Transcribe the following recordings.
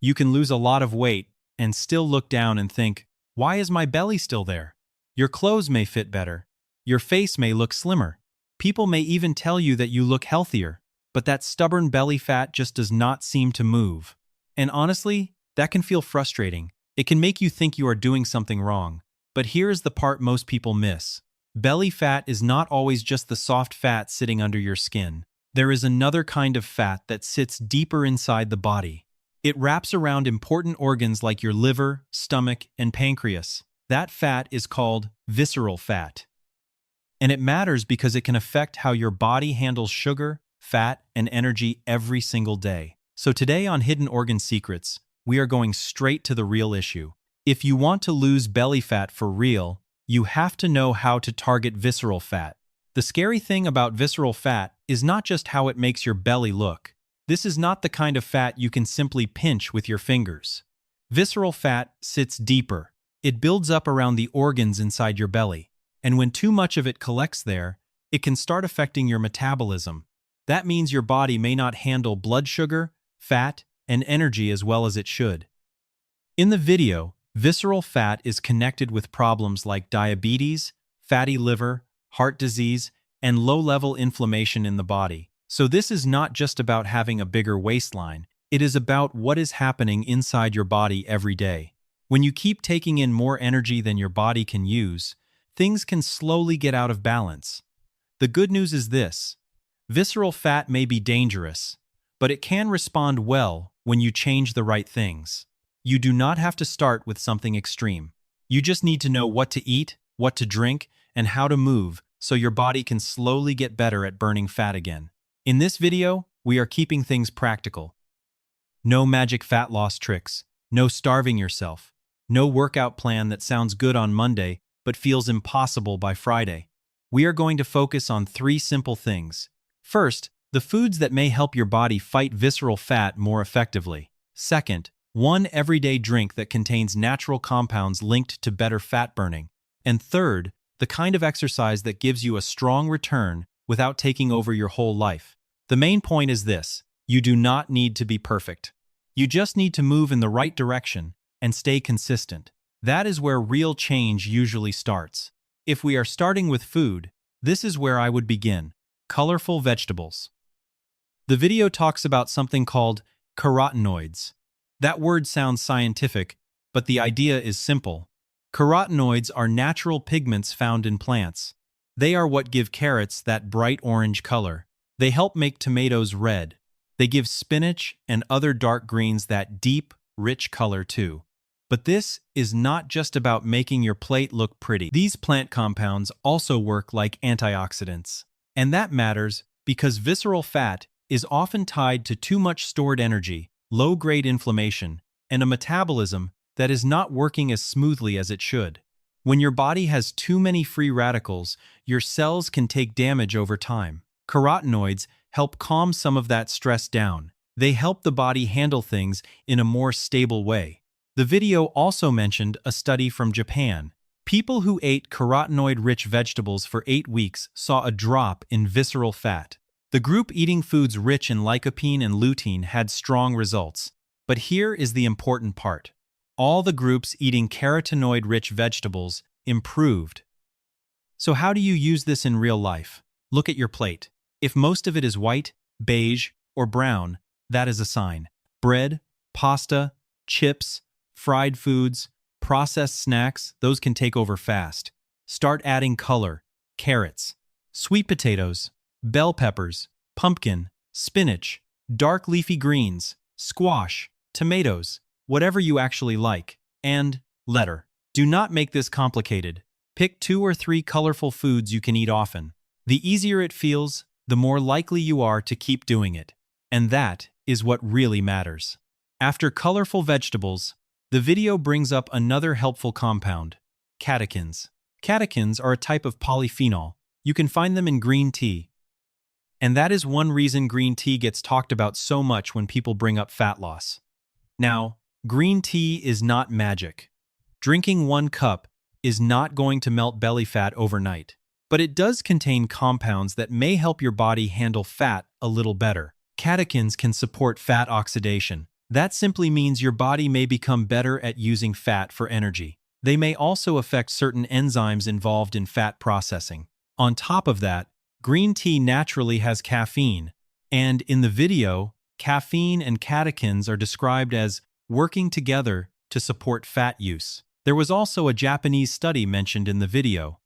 You can lose a lot of weight and still look down and think, why is my belly still there? Your clothes may fit better. Your face may look slimmer. People may even tell you that you look healthier, but that stubborn belly fat just does not seem to move. And honestly, that can feel frustrating. It can make you think you are doing something wrong. But here's the part most people miss. Belly fat is not always just the soft fat sitting under your skin. There is another kind of fat that sits deeper inside the body. It wraps around important organs like your liver, stomach, and pancreas. That fat is called visceral fat. And it matters because it can affect how your body handles sugar, fat, and energy every single day. So today on Hidden Organ Secrets, we are going straight to the real issue. If you want to lose belly fat for real, you have to know how to target visceral fat. The scary thing about visceral fat is not just how it makes your belly look. This is not the kind of fat you can simply pinch with your fingers. Visceral fat sits deeper. It builds up around the organs inside your belly. And when too much of it collects there, it can start affecting your metabolism. That means your body may not handle blood sugar, fat, and energy as well as it should. In the video, visceral fat is connected with problems like diabetes, fatty liver, heart disease, and low-level inflammation in the body. So this is not just about having a bigger waistline. It is about what is happening inside your body every day. When you keep taking in more energy than your body can use, things can slowly get out of balance. The good news is this: visceral fat may be dangerous, but it can respond well when you change the right things. You do not have to start with something extreme. You just need to know what to eat, what to drink, and how to move so your body can slowly get better at burning fat again. In this video, we are keeping things practical. No magic fat loss tricks, no starving yourself, no workout plan that sounds good on Monday but feels impossible by Friday. We are going to focus on 3 simple things. First, the foods that may help your body fight visceral fat more effectively. Second, one everyday drink that contains natural compounds linked to better fat burning. And third, the kind of exercise that gives you a strong return without taking over your whole life. The main point is this: you do not need to be perfect. You just need to move in the right direction and stay consistent. That is where real change usually starts. If we are starting with food, this is where I would begin: colorful vegetables. The video talks about something called carotenoids. That word sounds scientific, but the idea is simple. Carotenoids are natural pigments found in plants. They are what give carrots that bright orange color. They help make tomatoes red. They give spinach and other dark greens that deep, rich color too. But this is not just about making your plate look pretty. These plant compounds also work like antioxidants. And that matters because visceral fat is often tied to too much stored energy, low-grade inflammation, and a metabolism that is not working as smoothly as it should. When your body has too many free radicals, your cells can take damage over time. Carotenoids help calm some of that stress down. They help the body handle things in a more stable way. The video also mentioned a study from Japan. People who ate carotenoid-rich vegetables for 8 weeks saw a drop in visceral fat. The group eating foods rich in lycopene and lutein had strong results. But here is the important part: all the groups eating carotenoid-rich vegetables improved. So how do you use this in real life? Look at your plate. If most of it is white, beige, or brown, that is a sign. Bread, pasta, chips, fried foods, processed snacks, those can take over fast. Start adding color: carrots, sweet potatoes, bell peppers, pumpkin, spinach, dark leafy greens, squash, tomatoes, whatever you actually like. And letter. Do not make this complicated. Pick 2 or 3 colorful foods you can eat often. The easier it feels, the more likely you are to keep doing it. And that is what really matters. After colorful vegetables, the video brings up another helpful compound: catechins. Catechins are a type of polyphenol. You can find them in green tea. And that is one reason green tea gets talked about so much when people bring up fat loss. Now, green tea is not magic. Drinking 1 cup is not going to melt belly fat overnight. But it does contain compounds that may help your body handle fat a little better. Catechins can support fat oxidation. That simply means your body may become better at using fat for energy. They may also affect certain enzymes involved in fat processing. On top of that, green tea naturally has caffeine, and in the video, caffeine and catechins are described as working together to support fat use. There was also a Japanese study mentioned in the video.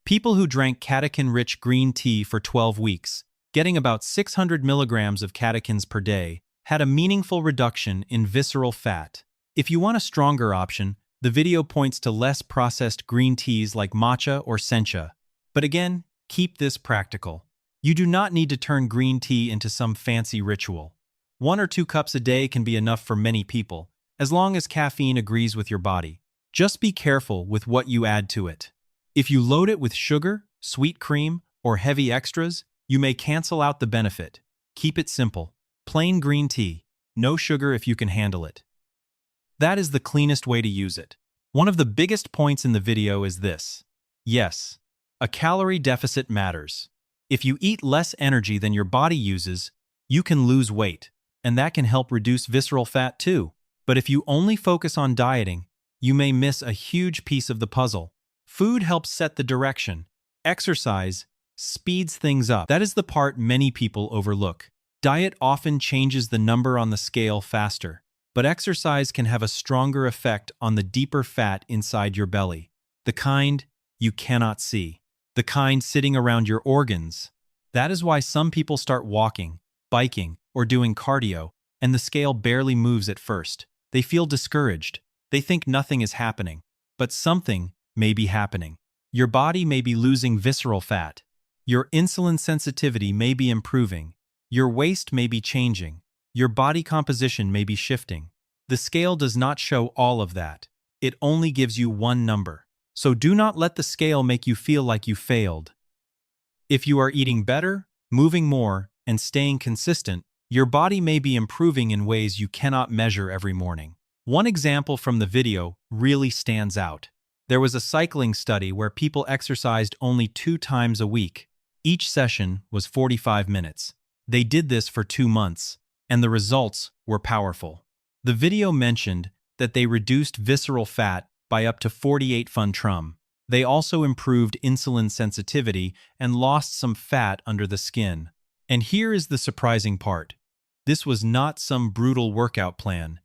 People who drank catechin-rich green tea for 12 weeks, getting about 600 milligrams of catechins per day, had a meaningful reduction in visceral fat. If you want a stronger option, the video points to less processed green teas like matcha or sencha. But again, keep this practical. You do not need to turn green tea into some fancy ritual. 1 or 2 cups a day can be enough for many people, as long as caffeine agrees with your body. Just be careful with what you add to it. If you load it with sugar, sweet cream, or heavy extras, you may cancel out the benefit. Keep it simple. Plain green tea. No sugar if you can handle it. That is the cleanest way to use it. One of the biggest points in the video is this. Yes, a calorie deficit matters. If you eat less energy than your body uses, you can lose weight, and that can help reduce visceral fat too. But if you only focus on dieting, you may miss a huge piece of the puzzle. Food helps set the direction. Exercise speeds things up. That is the part many people overlook. Diet often changes the number on the scale faster, but exercise can have a stronger effect on the deeper fat inside your belly, the kind you cannot see, the kind sitting around your organs. That is why some people start walking, biking, or doing cardio, and the scale barely moves at first. They feel discouraged. They think nothing is happening, but something may be happening. Your body may be losing visceral fat. Your insulin sensitivity may be improving. Your waist may be changing. Your body composition may be shifting. The scale does not show all of that. It only gives you one number. So do not let the scale make you feel like you failed. If you are eating better, moving more, and staying consistent, your body may be improving in ways you cannot measure every morning. One example from the video really stands out. There was a cycling study where people exercised only 2 times a week. Each session was 45 minutes. They did this for 2 months, and the results were powerful. The video mentioned that they reduced visceral fat by up to 48 trum. They also improved insulin sensitivity and lost some fat under the skin. And here is the surprising part. This was not some brutal workout plan.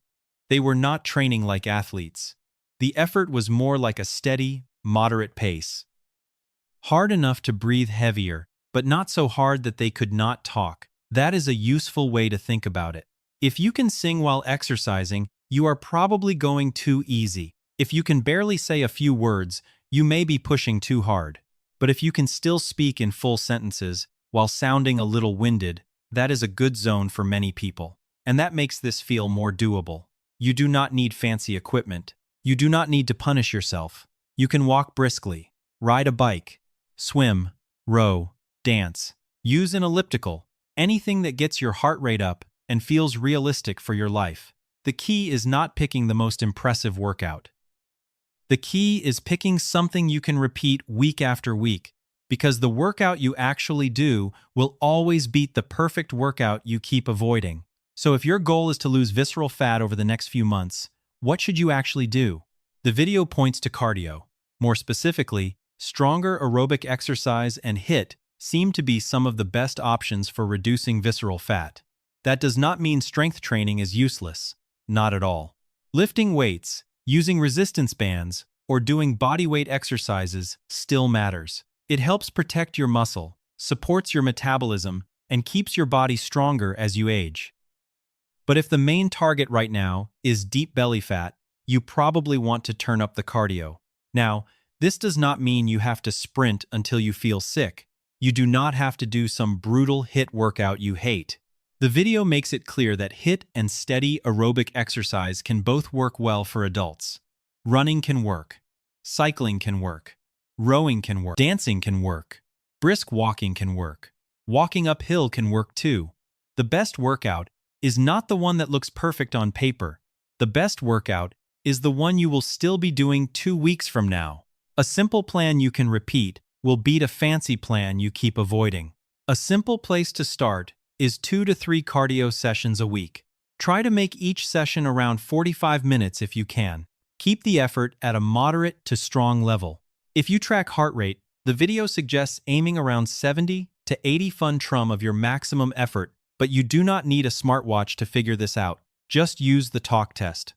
They were not training like athletes. The effort was more like a steady, moderate pace. Hard enough to breathe heavier, but not so hard that they could not talk. That is a useful way to think about it. If you can sing while exercising, you are probably going too easy. If you can barely say a few words, you may be pushing too hard. But if you can still speak in full sentences while sounding a little winded, that is a good zone for many people. And that makes this feel more doable. You do not need fancy equipment. You do not need to punish yourself. You can walk briskly, ride a bike, swim, row, dance, use an elliptical, anything that gets your heart rate up and feels realistic for your life. The key is not picking the most impressive workout. The key is picking something you can repeat week after week, because the workout you actually do will always beat the perfect workout you keep avoiding. So if your goal is to lose visceral fat over the next few months, what should you actually do? The video points to cardio. More specifically, stronger aerobic exercise and HIIT seem to be some of the best options for reducing visceral fat. That does not mean strength training is useless. Not at all. Lifting weights, using resistance bands, or doing bodyweight exercises still matters. It helps protect your muscle, supports your metabolism, and keeps your body stronger as you age. But if the main target right now is deep belly fat, you probably want to turn up the cardio. Now, this does not mean you have to sprint until you feel sick. You do not have to do some brutal HIIT workout you hate. The video makes it clear that HIIT and steady aerobic exercise can both work well for adults. Running can work. Cycling can work. Rowing can work. Dancing can work. Brisk walking can work. Walking uphill can work too. The best workout is not the one that looks perfect on paper. The best workout is the one you will still be doing 2 weeks from now. A simple plan you can repeat will beat a fancy plan you keep avoiding. A simple place to start is 2 to 3 cardio sessions a week. Try to make each session around 45 minutes if you can. Keep the effort at a moderate to strong level. If you track heart rate, the video suggests aiming around 70 to 80 fun-trum of your maximum effort, but you do not need a smartwatch to figure this out. Just use the talk test.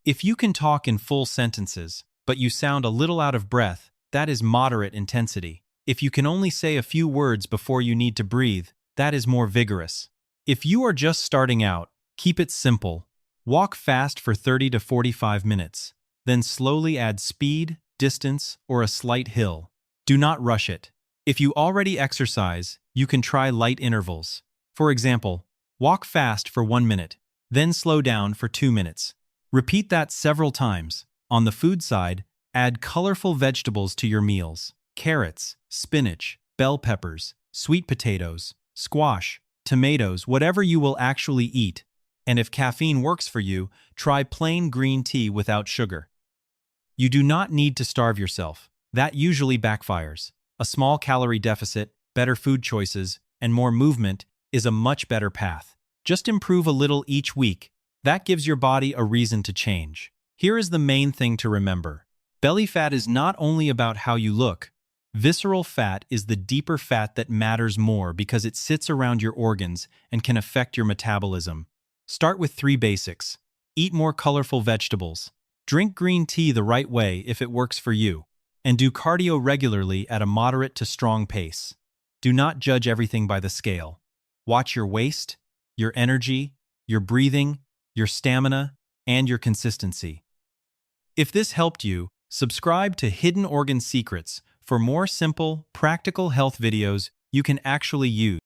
If you can talk in full sentences, but you sound a little out of breath, that is moderate intensity. If you can only say a few words before you need to breathe, that is more vigorous. If you are just starting out, keep it simple. Walk fast for 30 to 45 minutes. Then slowly add speed, distance, or a slight hill. Do not rush it. If you already exercise, you can try light intervals. For example, walk fast for 1 minute, then slow down for 2 minutes. Repeat that several times. On the food side, add colorful vegetables to your meals. Carrots, spinach, bell peppers, sweet potatoes, squash, tomatoes, whatever you will actually eat. And if caffeine works for you, try plain green tea without sugar. You do not need to starve yourself. That usually backfires. A small calorie deficit, better food choices, and more movement is a much better path. Just improve a little each week. That gives your body a reason to change. Here is the main thing to remember. Belly fat is not only about how you look. Visceral fat is the deeper fat that matters more because it sits around your organs and can affect your metabolism. Start with 3 basics. Eat more colorful vegetables. Drink green tea the right way if it works for you. And do cardio regularly at a moderate to strong pace. Do not judge everything by the scale. Watch your waist, your energy, your breathing, your stamina, and your consistency. If this helped you, subscribe to Hidden Organ Secrets for more simple, practical health videos you can actually use.